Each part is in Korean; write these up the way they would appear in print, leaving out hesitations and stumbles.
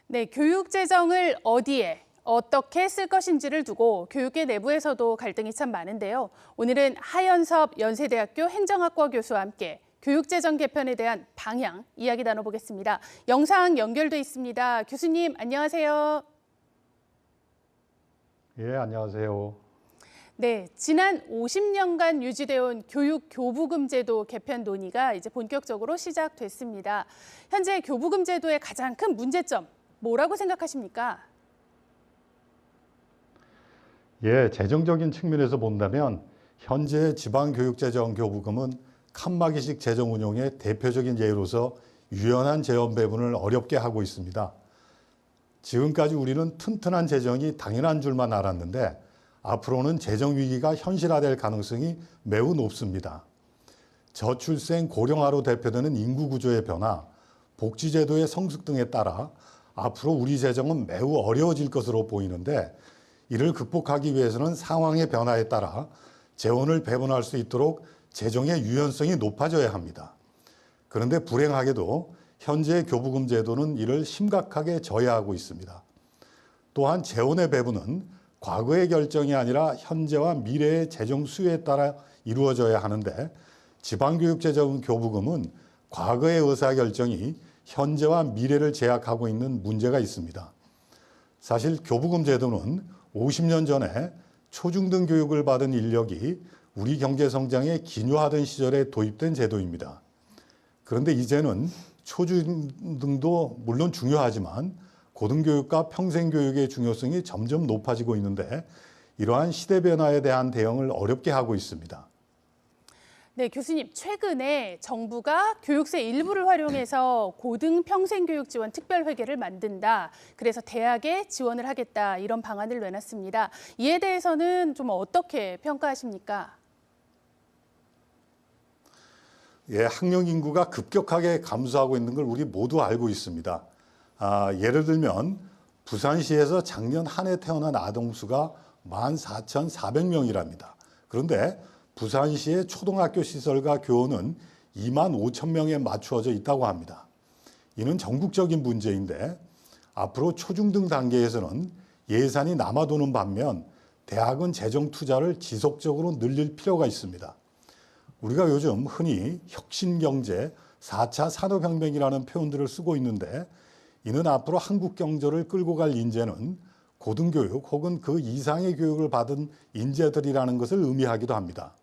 네, 교육 재정을 어디에 어떻게 쓸 것인지를 두고 교육계 내부에서도 갈등이 참 많은데요. 오늘은 하연섭 연세대학교 행정학과 교수와 함께 교육재정 개편에 대한 방향 이야기 나눠보겠습니다. 영상 연결돼 있습니다. 교수님 안녕하세요. 예, 안녕하세요. 네, 지난 50년간 유지되어 온 교육 교부금 제도 개편 논의가 이제 본격적으로 시작됐습니다. 현재 교부금 제도의 가장 큰 문제점 뭐라고 생각하십니까? 예, 재정적인 측면에서 본다면 현재 지방교육재정 교부금은 칸막이식 재정 운용의 대표적인 예로서 유연한 재원 배분을 어렵게 하고 있습니다. 지금까지 우리는 튼튼한 재정이 당연한 줄만 알았는데 앞으로는 재정 위기가 현실화될 가능성이 매우 높습니다. 저출생 고령화로 대표되는 인구 구조의 변화, 복지제도의 성숙 등에 따라 앞으로 우리 재정은 매우 어려워질 것으로 보이는데 이를 극복하기 위해서는 상황의 변화에 따라 재원을 배분할 수 있도록 재정의 유연성이 높아져야 합니다. 그런데 불행하게도 현재 교부금 제도는 이를 심각하게 저해하고 있습니다. 또한 재원의 배분은 과거의 결정이 아니라 현재와 미래의 재정 수요에 따라 이루어져야 하는데 지방교육재정 교부금은 과거의 의사결정이 현재와 미래를 제약하고 있는 문제가 있습니다. 사실 교부금 제도는 50년 전에 초중등 교육을 받은 인력이 우리 경제 성장에 기여하던 시절에 도입된 제도입니다. 그런데 이제는 초중등도 물론 중요하지만 고등교육과 평생교육의 중요성이 점점 높아지고 있는데 이러한 시대 변화에 대한 대응을 어렵게 하고 있습니다. 네, 교수님, 최근에 정부가 교육세 일부를 활용해서 고등 평생교육 지원 특별회계를 만든다. 그래서 대학에 지원을 하겠다. 이런 방안을 내놨습니다. 이에 대해서는 좀 어떻게 평가하십니까? 예, 학령 인구가 급격하게 감소하고 있는 걸 우리 모두 알고 있습니다. 예를 들면 부산시에서 작년 한 해 태어난 아동 수가 14,400명이랍니다. 그런데 부산시의 초등학교 시설과 교원은 25,000명에 맞추어져 있다고 합니다. 이는 전국적인 문제인데 앞으로 초중등 단계에서는 예산이 남아도는 반면 대학은 재정 투자를 지속적으로 늘릴 필요가 있습니다. 우리가 요즘 흔히 혁신경제, 4차 산업혁명이라는 표현들을 쓰고 있는데 이는 앞으로 한국 경제를 끌고 갈 인재는 고등교육 혹은 그 이상의 교육을 받은 인재들이라는 것을 의미하기도 합니다.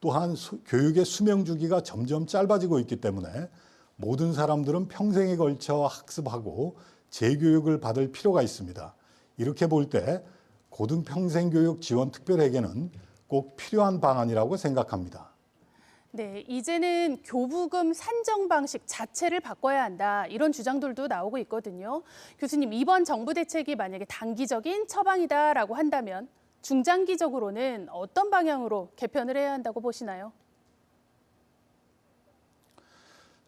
또한 교육의 수명 주기가 점점 짧아지고 있기 때문에 모든 사람들은 평생에 걸쳐 학습하고 재교육을 받을 필요가 있습니다. 이렇게 볼 때 고등평생교육 지원 특별회계는 꼭 필요한 방안이라고 생각합니다. 네, 이제는 교부금 산정 방식 자체를 바꿔야 한다. 이런 주장들도 나오고 있거든요. 교수님, 이번 정부 대책이 만약에 단기적인 처방이다라고 한다면 중장기적으로는 어떤 방향으로 개편을 해야 한다고 보시나요?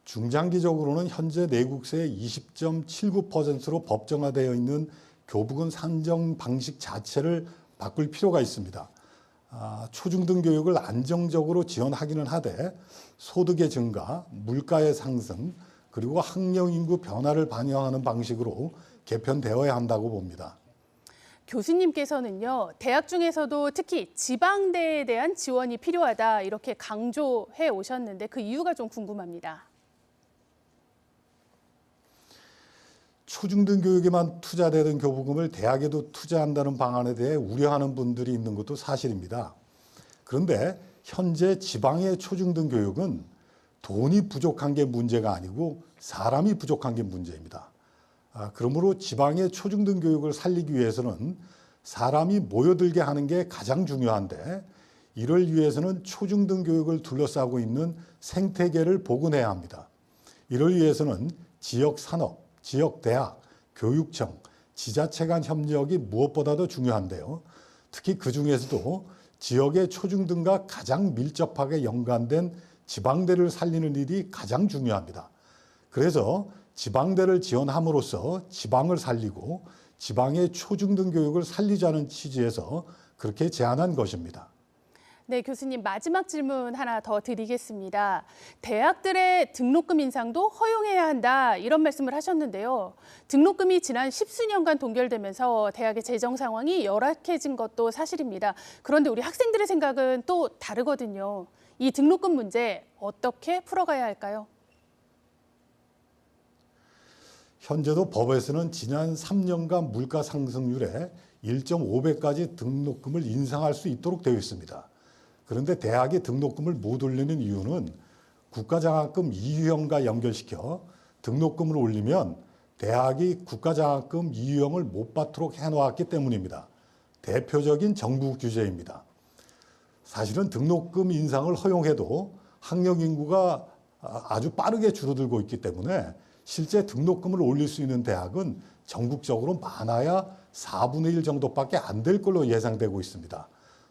중장기적으로는 현재 내국세 20.79%로 법정화되어 있는 교부금 산정 방식 자체를 바꿀 필요가 있습니다. 초중등 교육을 안정적으로 지원하기는 하되 소득의 증가, 물가의 상승, 그리고 학령 인구 변화를 반영하는 방식으로 개편되어야 한다고 봅니다. 교수님께서는요, 대학 중에서도 특히 지방대에 대한 지원이 필요하다 이렇게 강조해 오셨는데 그 이유가 좀 궁금합니다. 초중등 교육에만 투자되던 교부금을 대학에도 투자한다는 방안에 대해 우려하는 분들이 있는 것도 사실입니다. 그런데 현재 지방의 초중등 교육은 돈이 부족한 게 문제가 아니고 사람이 부족한 게 문제입니다. 그러므로 지방의 초중등 교육을 살리기 위해서는 사람이 모여들게 하는 게 가장 중요한데 이를 위해서는 초중등 교육을 둘러싸고 있는 생태계를 복원해야 합니다. 이를 위해서는 지역 산업, 지역 대학, 교육청, 지자체 간 협력이 무엇보다도 중요한데요. 특히 그 중에서도 지역의 초중등과 가장 밀접하게 연관된 지방대를 살리는 일이 가장 중요합니다. 그래서 지방대를 지원함으로써 지방을 살리고 지방의 초중등 교육을 살리자는 취지에서 그렇게 제안한 것입니다. 네, 교수님 마지막 질문 하나 더 드리겠습니다. 대학들의 등록금 인상도 허용해야 한다 이런 말씀을 하셨는데요. 등록금이 지난 십수년간 동결되면서 대학의 재정 상황이 열악해진 것도 사실입니다. 그런데 우리 학생들의 생각은 또 다르거든요. 이 등록금 문제 어떻게 풀어가야 할까요? 현재도 법에서는 지난 3년간 물가 상승률에 1.5배까지 등록금을 인상할 수 있도록 되어 있습니다. 그런데 대학이 등록금을 못 올리는 이유는 국가장학금 이유형과 연결시켜 등록금을 올리면 대학이 국가장학금 이유형을 못 받도록 해놓았기 때문입니다. 대표적인 정부 규제입니다. 사실은 등록금 인상을 허용해도 학령 인구가 아주 빠르게 줄어들고 있기 때문에 실제 등록금을 올릴 수 있는 대학은 전국적으로 많아야 4분의 1 정도밖에 안 될 걸로 예상되고 있습니다.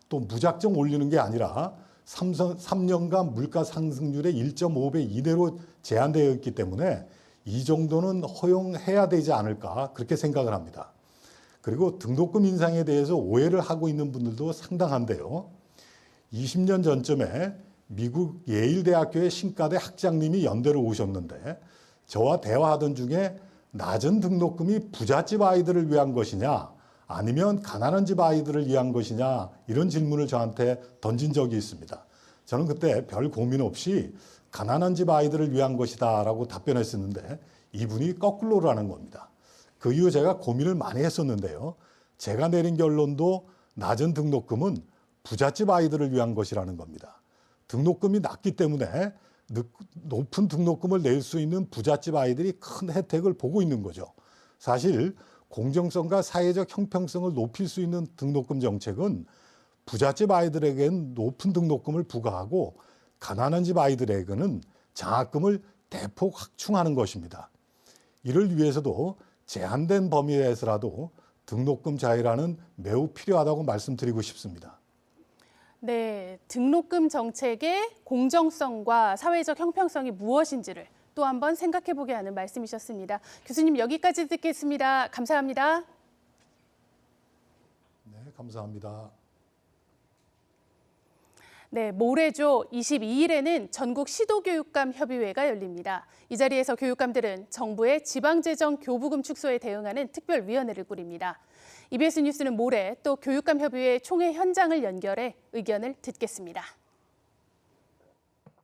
또 무작정 올리는 게 아니라 3년간 물가 상승률의 1.5배 이내로 제한되어 있기 때문에 이 정도는 허용해야 되지 않을까 그렇게 생각을 합니다. 그리고 등록금 인상에 대해서 오해를 하고 있는 분들도 상당한데요. 20년 전쯤에 미국 예일대학교의 신과대 학장님이 연대로 오셨는데 저와 대화하던 중에 낮은 등록금이 부잣집 아이들을 위한 것이냐 아니면 가난한 집 아이들을 위한 것이냐 이런 질문을 저한테 던진 적이 있습니다. 저는 그때 별 고민 없이 가난한 집 아이들을 위한 것이다 라고 답변했었는데 이분이 거꾸로라는 겁니다. 그 이후 제가 고민을 많이 했었는데요. 제가 내린 결론도 낮은 등록금은 부잣집 아이들을 위한 것이라는 겁니다. 등록금이 낮기 때문에 높은 등록금을 낼 수 있는 부잣집 아이들이 큰 혜택을 보고 있는 거죠. 사실 공정성과 사회적 형평성을 높일 수 있는 등록금 정책은 부잣집 아이들에게는 높은 등록금을 부과하고 가난한 집 아이들에게는 장학금을 대폭 확충하는 것입니다. 이를 위해서도 제한된 범위에서라도 등록금 자율화는 매우 필요하다고 말씀드리고 싶습니다. 네, 등록금 정책의 공정성과 사회적 형평성이 무엇인지를 또 한번 생각해보게 하는 말씀이셨습니다. 교수님 여기까지 듣겠습니다. 감사합니다. 네, 감사합니다. 네, 모레죠. 22일에는 전국 시도교육감 협의회가 열립니다. 이 자리에서 교육감들은 정부의 지방재정 교부금 축소에 대응하는 특별위원회를 꾸립니다. EBS 뉴스는 모레 또 교육감 협의회 총회 현장을 연결해 의견을 듣겠습니다.